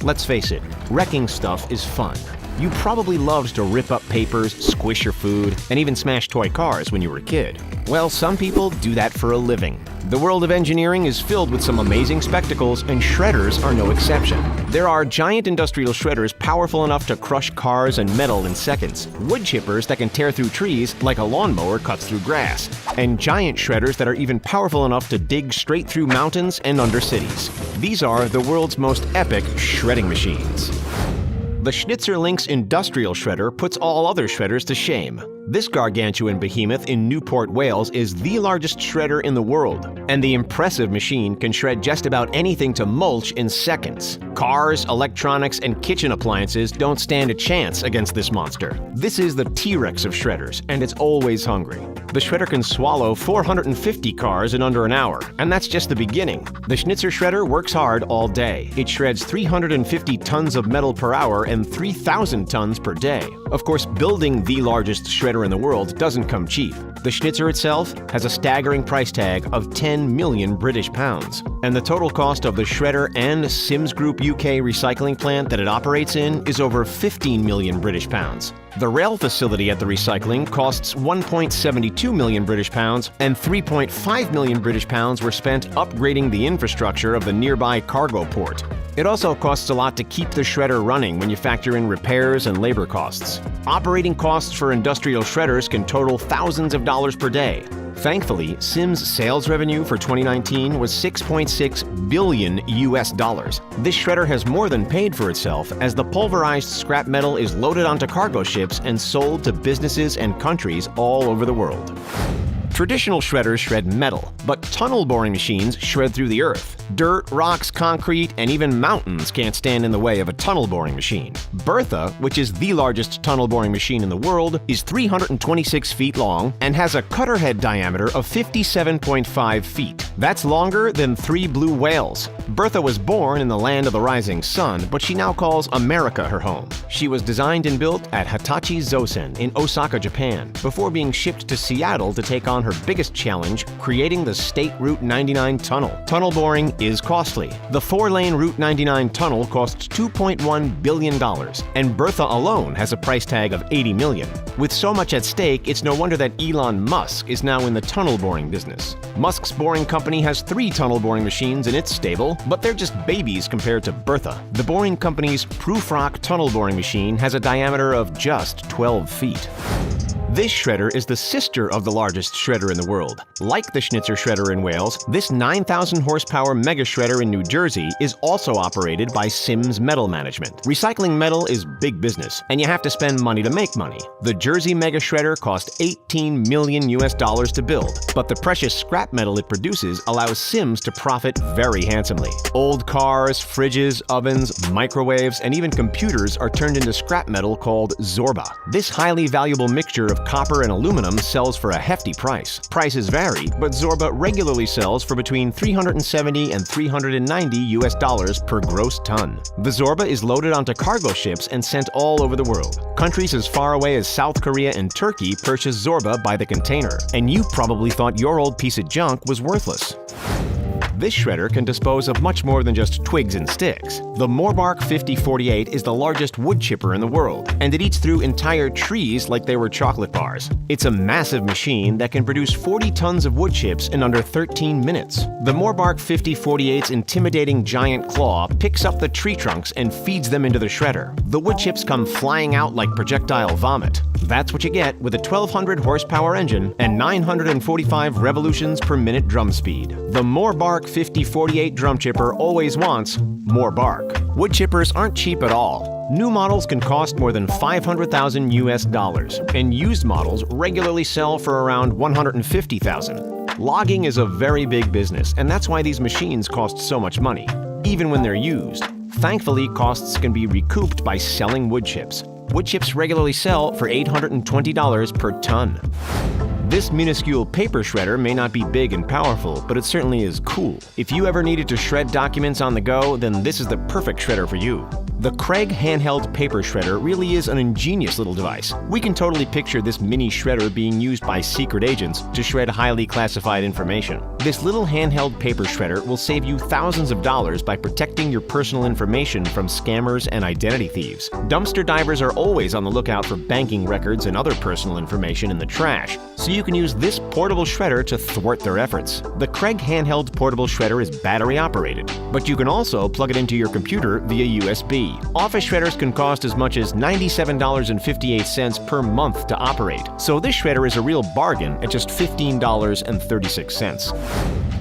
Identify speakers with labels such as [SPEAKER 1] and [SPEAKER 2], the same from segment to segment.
[SPEAKER 1] Let's face it, wrecking stuff is fun. You probably loved to rip up papers, squish your food, and even smash toy cars when you were a kid. Well, some people do that for a living. The world of engineering is filled with some amazing spectacles, and shredders are no exception. There are giant industrial shredders powerful enough to crush cars and metal in seconds, wood chippers that can tear through trees like a lawnmower cuts through grass, and giant shredders that are even powerful enough to dig straight through mountains and under cities. These are the world's most epic shredding machines. The Schnitzer Lynx industrial shredder puts all other shredders to shame. This gargantuan behemoth in Newport, Wales is the largest shredder in the world, and the impressive machine can shred just about anything to mulch in seconds. Cars, electronics, and kitchen appliances don't stand a chance against this monster. This is the T-Rex of shredders, and it's always hungry. The shredder can swallow 450 cars in under an hour, and that's just the beginning. The Schnitzer shredder works hard all day. It shreds 350 tons of metal per hour and 3,000 tons per day. Of course, building the largest shredder in the world doesn't come cheap. The Schnitzer itself has a staggering price tag of 10 million British pounds, and the total cost of the shredder and Sims Group UK recycling plant that it operates in is over 15 million British pounds. The rail facility at the recycling costs 1.72 million British pounds, and 3.5 million British pounds were spent upgrading the infrastructure of the nearby cargo port. It also costs a lot to keep the shredder running when you factor in repairs and labor costs. Operating costs for industrial shredders can total thousands of dollars per day. Thankfully, Sims' sales revenue for 2019 was $6.6 billion. This shredder has more than paid for itself, as the pulverized scrap metal is loaded onto cargo ships and sold to businesses and countries all over the world. Traditional shredders shred metal, but tunnel boring machines shred through the earth. Dirt, rocks, concrete, and even mountains can't stand in the way of a tunnel boring machine. Bertha, which is the largest tunnel boring machine in the world, is 326 feet long and has a cutter head diameter of 57.5 feet. That's longer than 3 blue whales. Bertha was born in the land of the rising sun, but she now calls America her home. She was designed and built at Hitachi Zosen in Osaka, Japan, before being shipped to Seattle to take on her biggest challenge, creating the State Route 99 tunnel. Tunnel boring is costly. The 4-lane Route 99 tunnel costs $2.1 billion, and Bertha alone has a price tag of $80 million. With so much at stake, it's no wonder that Elon Musk is now in the tunnel boring business. Musk's boring company has 3 tunnel boring machines in its stable, but they're just babies compared to Bertha. The boring company's Prufrock tunnel boring machine has a diameter of just 12 feet. This shredder is the sister of the largest shredder in the world. Like the Schnitzer shredder in Wales, this 9,000 horsepower mega shredder in New Jersey is also operated by Sims Metal Management. Recycling metal is big business, and you have to spend money to make money. The Jersey mega shredder cost $18 million to build, but the precious scrap metal it produces allows Sims to profit very handsomely. Old cars, fridges, ovens, microwaves, and even computers are turned into scrap metal called Zorba. This highly valuable mixture of copper and aluminum sells for a hefty price. Prices vary, but Zorba regularly sells for between $370 and $390 per gross ton. The Zorba is loaded onto cargo ships and sent all over the world. Countries as far away as South Korea and Turkey purchase Zorba by the container, and you probably thought your old piece of junk was worthless. This shredder can dispose of much more than just twigs and sticks. The Morbark 5048 is the largest wood chipper in the world, and it eats through entire trees like they were chocolate bars. It's a massive machine that can produce 40 tons of wood chips in under 13 minutes. The Morbark 5048's intimidating giant claw picks up the tree trunks and feeds them into the shredder. The wood chips come flying out like projectile vomit. That's what you get with a 1,200 horsepower engine and 945 revolutions per minute drum speed. The Morbark 5048 drum chipper always wants more bark. Wood chippers aren't cheap at all. New models can cost more than $500,000, and used models regularly sell for around $150,000. Logging is a very big business, and that's why these machines cost so much money, even when they're used. Thankfully, costs can be recouped by selling wood chips. Wood chips regularly sell for $820 per ton. This minuscule paper shredder may not be big and powerful, but it certainly is cool. If you ever needed to shred documents on the go, then this is the perfect shredder for you. The Craig handheld paper shredder really is an ingenious little device. We can totally picture this mini shredder being used by secret agents to shred highly classified information. This little handheld paper shredder will save you thousands of dollars by protecting your personal information from scammers and identity thieves. Dumpster divers are always on the lookout for banking records and other personal information in the trash, so you can use this portable shredder to thwart their efforts. The Craig handheld portable shredder is battery operated, but you can also plug it into your computer via USB. Office shredders can cost as much as $97.58 per month to operate, so this shredder is a real bargain at just $15.36.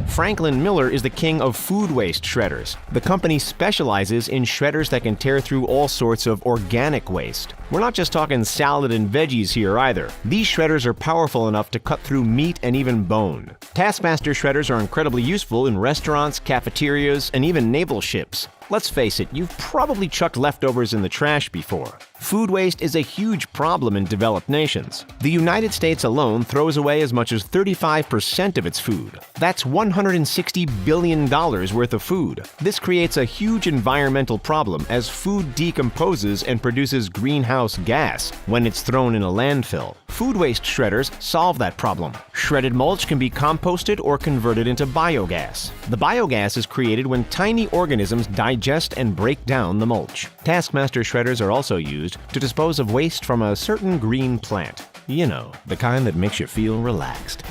[SPEAKER 1] Franklin Miller is the king of food waste shredders. The company specializes in shredders that can tear through all sorts of organic waste. We're not just talking salad and veggies here either. These shredders are powerful enough to cut through meat and even bone. Taskmaster shredders are incredibly useful in restaurants, cafeterias, and even naval ships. Let's face it, you've probably chucked leftovers in the trash before. Food waste is a huge problem in developed nations. The United States alone throws away as much as 35% of its food. That's $160 billion worth of food. This creates a huge environmental problem as food decomposes and produces greenhouse gas when it's thrown in a landfill. Food waste shredders solve that problem. Shredded mulch can be composted or converted into biogas. The biogas is created when tiny organisms digest and break down the mulch. Taskmaster shredders are also used to dispose of waste from a certain green plant. You know, the kind that makes you feel relaxed.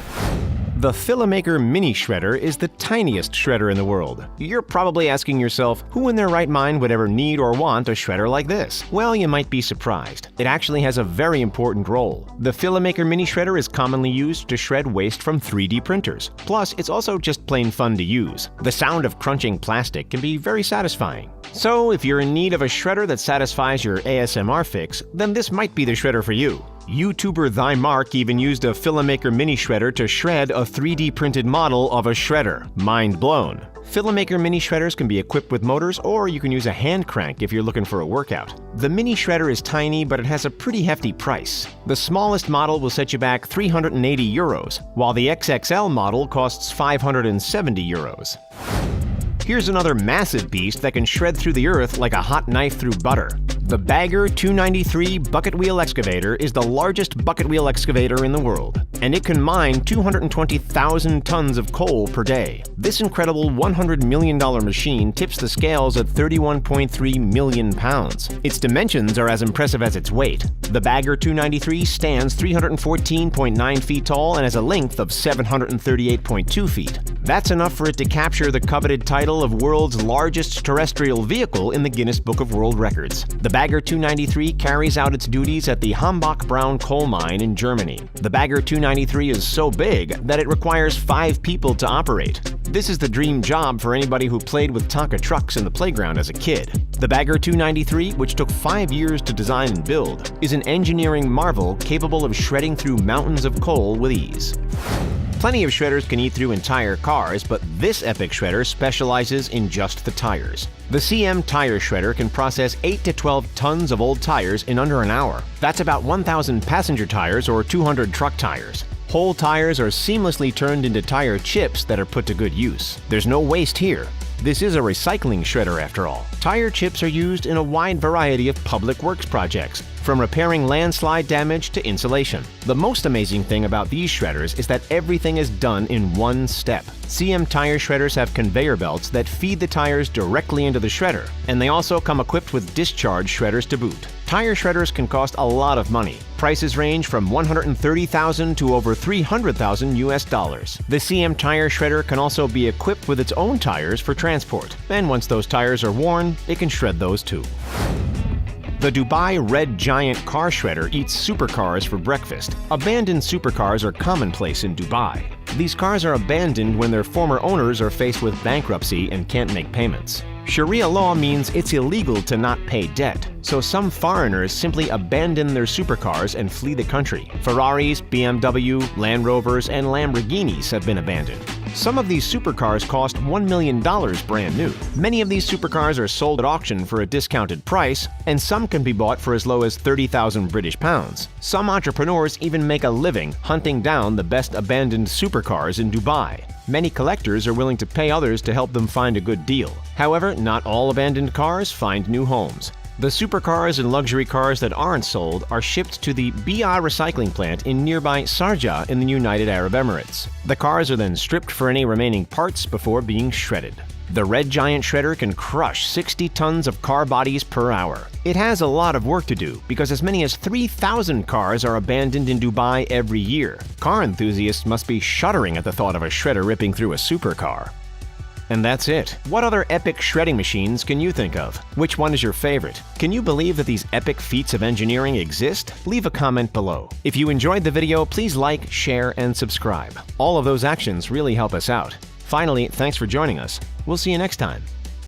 [SPEAKER 1] The Filamaker Mini Shredder is the tiniest shredder in the world. You're probably asking yourself, who in their right mind would ever need or want a shredder like this? Well, you might be surprised. It actually has a very important role. The Filamaker Mini Shredder is commonly used to shred waste from 3D printers. Plus, it's also just plain fun to use. The sound of crunching plastic can be very satisfying. So, if you're in need of a shredder that satisfies your ASMR fix, then this might be the shredder for you. YouTuber Thy Mark even used a Filamaker Mini Shredder to shred a 3D printed model of a shredder. Mind blown. Filamaker Mini Shredders can be equipped with motors, or you can use a hand crank if you're looking for a workout. The Mini Shredder is tiny, but it has a pretty hefty price. The smallest model will set you back €380, while the XXL model costs €570. Here's another massive beast that can shred through the earth like a hot knife through butter. The Bagger 293 bucket wheel excavator is the largest bucket wheel excavator in the world, and it can mine 220,000 tons of coal per day. This incredible $100 million machine tips the scales at 31.3 million pounds. Its dimensions are as impressive as its weight. The Bagger 293 stands 314.9 feet tall and has a length of 738.2 feet. That's enough for it to capture the coveted title of world's largest terrestrial vehicle in the Guinness Book of World Records. The Bagger 293 carries out its duties at the Hambach-Braun coal mine in Germany. The Bagger 293 is so big that it requires 5 people to operate. This is the dream job for anybody who played with Tonka trucks in the playground as a kid. The Bagger 293, which took 5 years to design and build, is an engineering marvel capable of shredding through mountains of coal with ease. Plenty of shredders can eat through entire cars, but this epic shredder specializes in just the tires. The CM Tire Shredder can process 8 to 12 tons of old tires in under an hour. That's about 1,000 passenger tires or 200 truck tires. Whole tires are seamlessly turned into tire chips that are put to good use. There's no waste here. This is a recycling shredder after all. Tire chips are used in a wide variety of public works projects, from repairing landslide damage to insulation. The most amazing thing about these shredders is that everything is done in one step. CM tire shredders have conveyor belts that feed the tires directly into the shredder, and they also come equipped with discharge shredders to boot. Tire shredders can cost a lot of money. Prices range from $130,000 to over $300,000 US. The CM tire shredder can also be equipped with its own tires for transport, and once those tires are worn, it can shred those too. The Dubai Red Giant car shredder eats supercars for breakfast. Abandoned supercars are commonplace in Dubai. These cars are abandoned when their former owners are faced with bankruptcy and can't make payments. Sharia law means it's illegal to not pay debt, so some foreigners simply abandon their supercars and flee the country. Ferraris, BMW, Land Rovers, and Lamborghinis have been abandoned. Some of these supercars cost $1 million brand new. Many of these supercars are sold at auction for a discounted price, and some can be bought for as low as 30,000 British pounds. Some entrepreneurs even make a living hunting down the best abandoned supercars in Dubai. Many collectors are willing to pay others to help them find a good deal. However, not all abandoned cars find new homes. The supercars and luxury cars that aren't sold are shipped to the BR recycling plant in nearby Sharjah in the United Arab Emirates. The cars are then stripped for any remaining parts before being shredded. The Red Giant shredder can crush 60 tons of car bodies per hour. It has a lot of work to do because as many as 3,000 cars are abandoned in Dubai every year. Car enthusiasts must be shuddering at the thought of a shredder ripping through a supercar. And that's it. What other epic shredding machines can you think of? Which one is your favorite? Can you believe that these epic feats of engineering exist? Leave a comment below. If you enjoyed the video, please like, share, and subscribe. All of those actions really help us out. Finally, thanks for joining us. We'll see you next time.